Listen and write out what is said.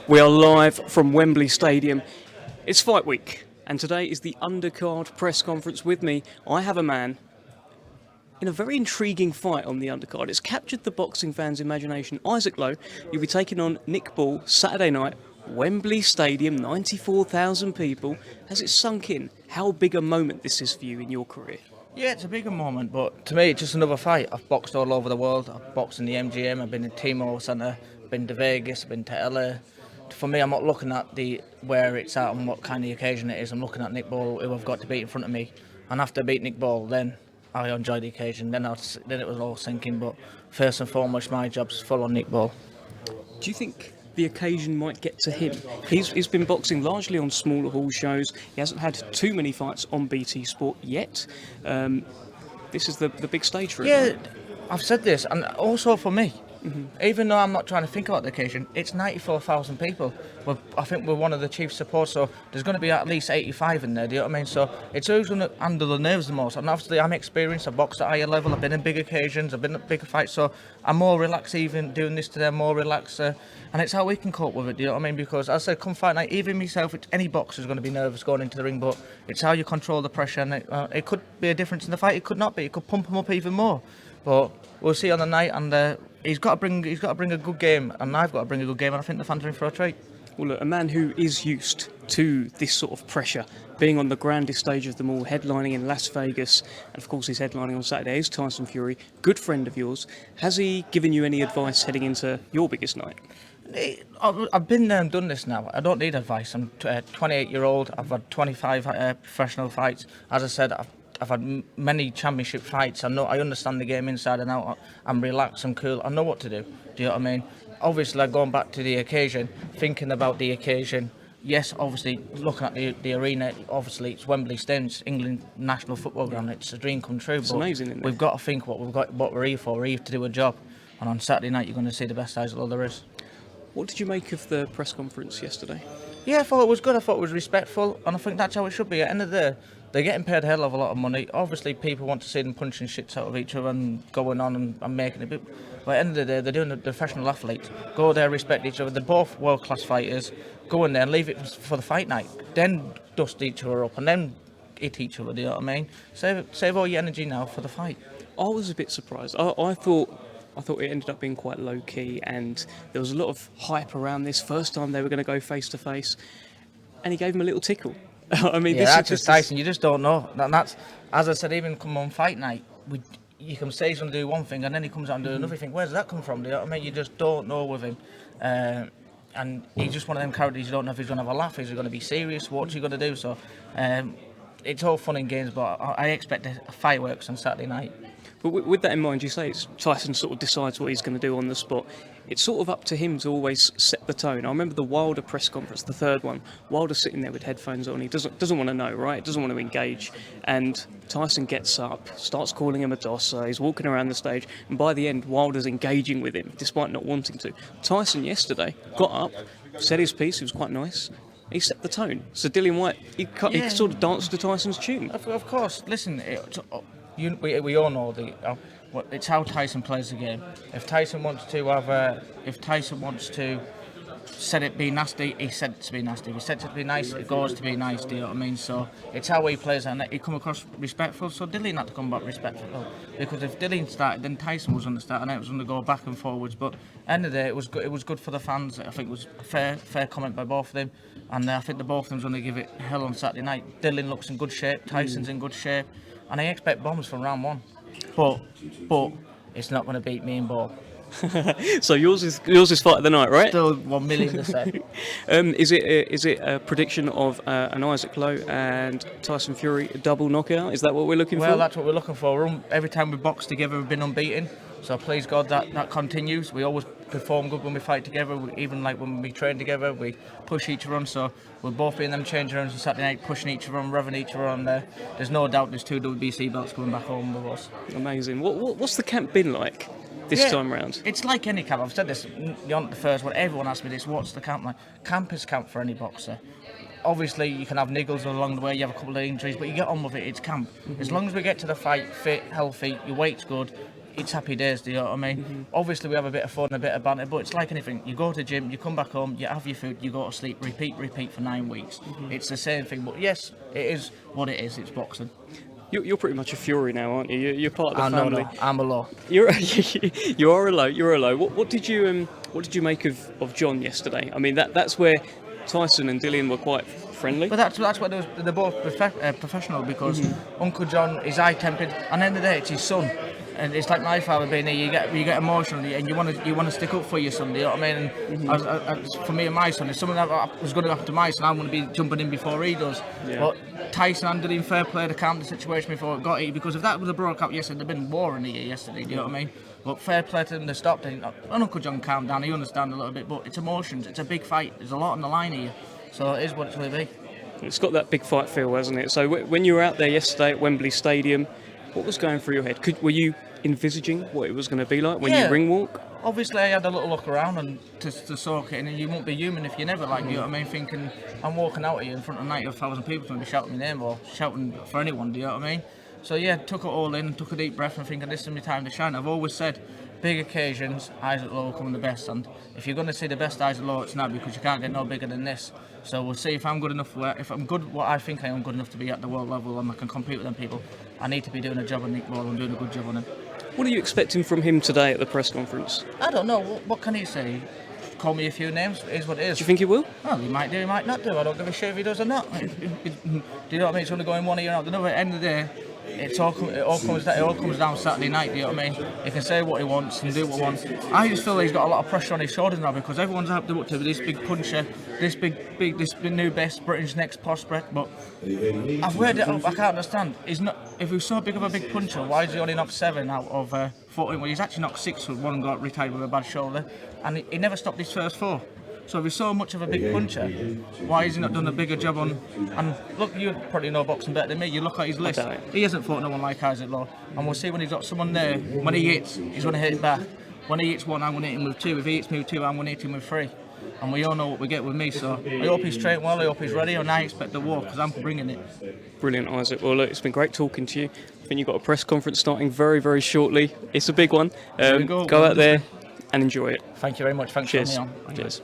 We are live from Wembley Stadium. It's fight week, and today is the undercard press conference. With me, I have a man in a very intriguing fight on the undercard. It's captured the boxing fans' imagination. Isaac Lowe, you'll be taking on Nick Ball Saturday night, Wembley Stadium, 94,000 people. Has it sunk in how big a moment this is for you in your career? Yeah, it's a bigger moment, but to me, it's just another fight. I've boxed all over the world. I've boxed in the MGM, I've been in Timor Centre, been to Vegas, I've been to LA. For me, I'm not looking at where it's at and what kind of occasion it is. I'm looking at Nick Ball, who I've got to beat in front of me. And after I beat Nick Ball, then I enjoy the occasion. Then it was all sinking. But first and foremost, my job's full on Nick Ball. Do you think the occasion might get to him? He's been boxing largely on smaller hall shows. He hasn't had too many fights on BT Sport yet. This is the big stage for him. Yeah, I've said this, and also for me. Even though I'm not trying to think about the occasion, it's 94,000 people. I think we're one of the chief supports, so there's going to be at least 85 in there, do you know what I mean? So it's who's going to handle the nerves the most. And obviously I'm experienced, I've boxed at higher level, I've been in big occasions, I've been at bigger fights, so I'm more relaxed even doing this today, more relaxed. And it's how we can cope with it, do you know what I mean? Because as I said, come fight night, even myself, any boxer is going to be nervous going into the ring, but it's how you control the pressure, and it could be a difference in the fight, it could not be, it could pump them up even more. But we'll see on the night, and he's got to bring a good game, and I've got to bring a good game, and I think the fans are in for a treat. Well, look, a man who is used to this sort of pressure, being on the grandest stage of them all, headlining in Las Vegas, and of course he's headlining on Saturday, is Tyson Fury, good friend of yours. Has he given you any advice heading into your biggest night? I've been there and done this now. I don't need advice. I'm 28-year-old. I've had 25 professional fights. As I said, I've had many championship fights. I understand the game inside and out. I'm relaxed, I'm cool. I know what to do. Do you know what I mean? Obviously, going back to the occasion, thinking about the occasion. Yes, obviously, looking at the arena, obviously it's Wembley Stadium, it's England national football ground. It's a dream come true. It's amazing, isn't it? We've got to think what we're here for. We're here to do a job. And on Saturday night, you're going to see the best Isaac Lowe there is. What did you make of the press conference yesterday? Yeah, I thought it was good. I thought it was respectful, and I think that's how it should be. At the end of the day, they're getting paid a hell of a lot of money. Obviously, people want to see them punching shits out of each other and going on and making it. But at the end of the day, they're doing the professional athletes. Go there, respect each other. They're both world-class fighters. Go in there and leave it for the fight night. Then dust each other up and then hit each other, do you know what I mean? Save all your energy now for the fight. I was a bit surprised. I thought it ended up being quite low-key, and there was a lot of hype around this. First time they were going to go face-to-face, and he gave him a little tickle. I mean, yeah, that's just Tyson. You just don't know. And that's, as I said, even come on fight night, you can say he's going to do one thing, and then he comes out and do another thing. Where does that come from? Do you know what I mean? You just don't know with him. And he's just one of them characters. You don't know if he's going to have a laugh, is he going to be serious, what's he going to do? So it's all fun and games, but I expect fireworks on Saturday night. But with that in mind, you say Tyson sort of decides what he's going to do on the spot. It's sort of up to him to always set the tone. I remember the Wilder press conference, the third one. Wilder's sitting there with headphones on. He doesn't want to know, right? Doesn't want to engage. And Tyson gets up, starts calling him a dosser. He's walking around the stage, and by the end, Wilder's engaging with him, despite not wanting to. Tyson yesterday got up, said his piece. It was quite nice. He set the tone. So Dillian Whyte, he sort of danced to Tyson's tune. Of course. Listen, we all know it's how Tyson plays the game. If Tyson wants to said it be nasty, he said it to be nasty. If he said it to be nice, it goes to be nice. Do you know what I mean? So it's how he plays, and he come across respectful. So Dillian had to come back respectful, because if Dillian started, then Tyson was going to start, and it was going to go back and forwards. But end of the day, it was good. It was good for the fans. I think it was fair comment by both of them, and I think the both of them's going to give it hell on Saturday night. Dillian looks in good shape. Tyson's in good shape, and I expect bombs from round one. But it's not going to beat me in ball. So yours is fight of the night, right? Still 1,000,000%. Is it a prediction of an Isaac Lowe and Tyson Fury double knockout? Is that what we're looking for? Well, that's what we're looking for. Every time we box together, we've been unbeaten. So please God that continues. We always perform good when we fight together. Even like when we train together, we push each other on. So we'll both be in them changing rooms on Saturday night, pushing each other on, revving each other on there. There's no doubt there's 2 WBC belts coming back home with us. Amazing. What's the camp been like this time round? It's like any camp. I've said this on the first one. Everyone asks me this, what's the camp like? Camp is camp for any boxer. Obviously, you can have niggles along the way, you have a couple of injuries, but you get on with it, it's camp. As long as we get to the fight fit, healthy, your weight's good, it's happy days, do you know what I mean? Obviously we have a bit of fun, a bit of banter, but it's like anything. You go to the gym, you come back home, you have your food, you go to sleep, repeat for 9 weeks. It's the same thing, but yes, it is what it is, it's boxing. You're pretty much a Fury now, aren't you? You're part of the family. No, I'm a Lowe. You are a Lowe. You're a Lowe. What did you make of John yesterday? I mean, that's where Tyson and Dillian were quite friendly. But that's what they're both professional, because Uncle John is high-tempered, and at the end of the day, it's his son. And it's like my father being there. You get emotional, and you want to stick up for your son. Do you know what I mean? And for me and my son, if something was going to happen to my son, I'm going to be jumping in before he does. Yeah. But Tyson and Dillian fair play to calm the situation before it got here, because if that would have broke out yesterday, there'd been war in the year yesterday. Do you know what I mean? But fair play to them, they stopped it. And Uncle John calmed down. He understands a little bit, but it's emotions. It's a big fight. There's a lot on the line here, so it is what it's going to be. It's got that big fight feel, hasn't it? So when you were out there yesterday at Wembley Stadium, what was going through your head? Were you envisaging what it was going to be like when you ring walk? Obviously, I had a little look around and to soak it in, and you won't be human if you never you know what I mean, thinking I'm walking out here in front of 90,000 people going to be shouting my name or shouting for anyone, do you know what I mean? So yeah, took it all in, took a deep breath and thinking this is my time to shine. I've always said, big occasions, eyes at Lowe come the best, and if you're going to see the best eyes at Lowe, it's now, because you can't get no bigger than this. So we'll see if I'm good enough, if I'm good, what I think I am good enough to be at the world level and I can compete with them people. I need to be doing a job on Nick Ball and doing a good job on him. What are you expecting from him today at the press conference? I don't know, what can he say? Call me a few names, it is what it is. Do you think he will? Well, he might do, he might not do. I don't give a shit if he does or not. Do you know what I mean? It's only going one ear out the other. At the end of the day, it all comes down Saturday night, do you know what I mean? He can say what he wants and do what he wants. I just feel like he's got a lot of pressure on his shoulders now, because everyone's up to this big puncher, this new best British next prospect, but I've weighed it up, I can't understand. If he was so big of a big puncher, why is he only knocked 7 out of 14? Well, he's actually knocked 6 with one, got retired with a bad shoulder, and he never stopped his first 4. So if he's so much of a big puncher, why has he not done a bigger job on? And look, you probably know boxing better than me. You look at his list. He hasn't fought no one like Isaac Lowe. And we'll see when he's got someone there. When he hits, he's going to hit it back. When he hits 1, I'm going to hit him with 2. If he hits me with 2, I'm going to hit him with 3. And we all know what we get with me. So I hope he's trained well. I hope he's ready. And I expect the war, because I'm bringing it. Brilliant, Isaac. Well, look, it's been great talking to you. I think you've got a press conference starting very, very shortly. It's a big one. Go out there and enjoy it. Thank you very much. Thanks for having me on. Cheers.